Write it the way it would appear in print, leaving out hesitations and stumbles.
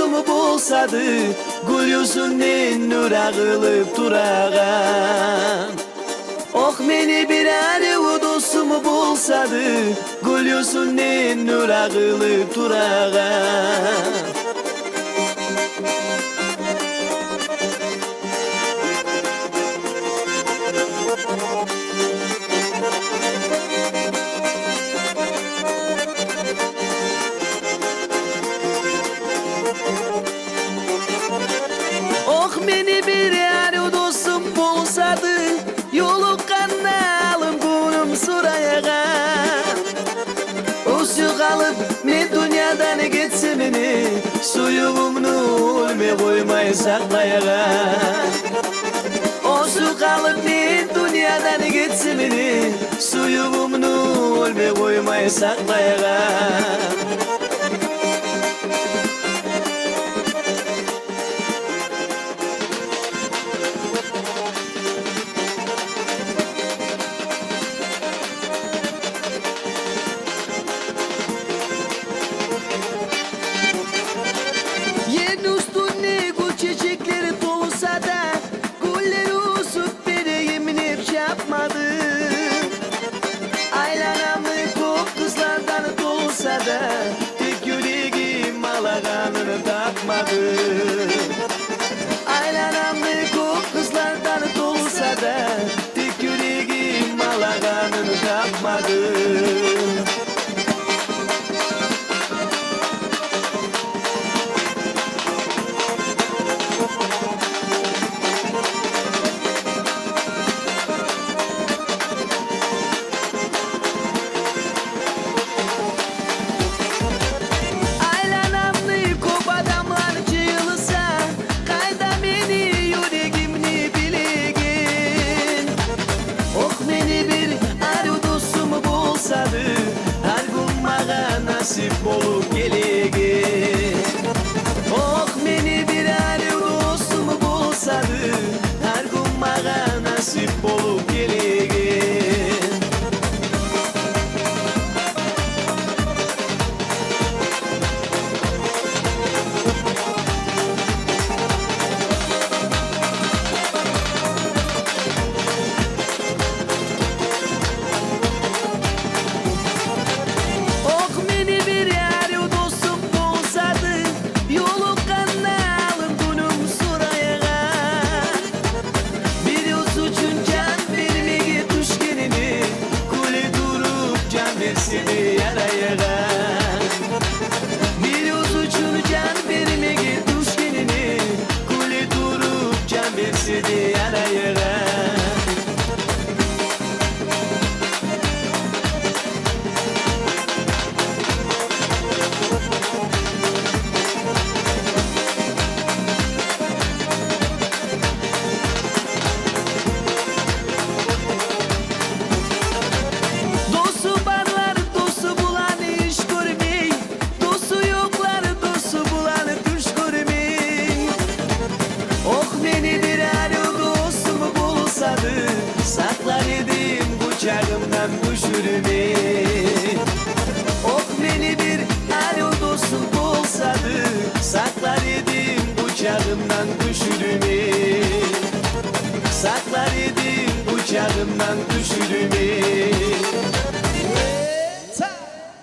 dostumu bulsadı, gül yüzünden nur ağılıp durağan. Oh meni bir arı dostumu bulsadı, gül yüzünden nur ağılıp durağan. Oh meni bir arı dostum bulsadı, yolu kanalım bunum suraya. Usu kalıp men dünyadan geçsemini, suyumunu ölme koymay saklaya. Usu kalıp men dünyadan geçsemini, suyumunu ölme koymay saklaya. Çiçekleri dolsa da gülleri usup vereyim hep yapmadı. Aylanamlı kok kızlardan dolsa da tek yüreğim alaganını takmadı. Aylanamlı kok kızlardan dolsa da tek yüreğim alaganını takmadı. Her gün bana nasip olup gelegi. Oh meni bir arı dostumu bulsadı, her gün bana nasip olup gelegi. Seni yaraya. Bir yüz uçun can vermeye düşkenini, kule durup can versedi yaraya. Saklar edim bıçağımdan düşürümü. Oh beni bir arı dostum bulsadı, saklar edim bıçağımdan düşürümü. Saklar edim bıçağımdan düşürümü.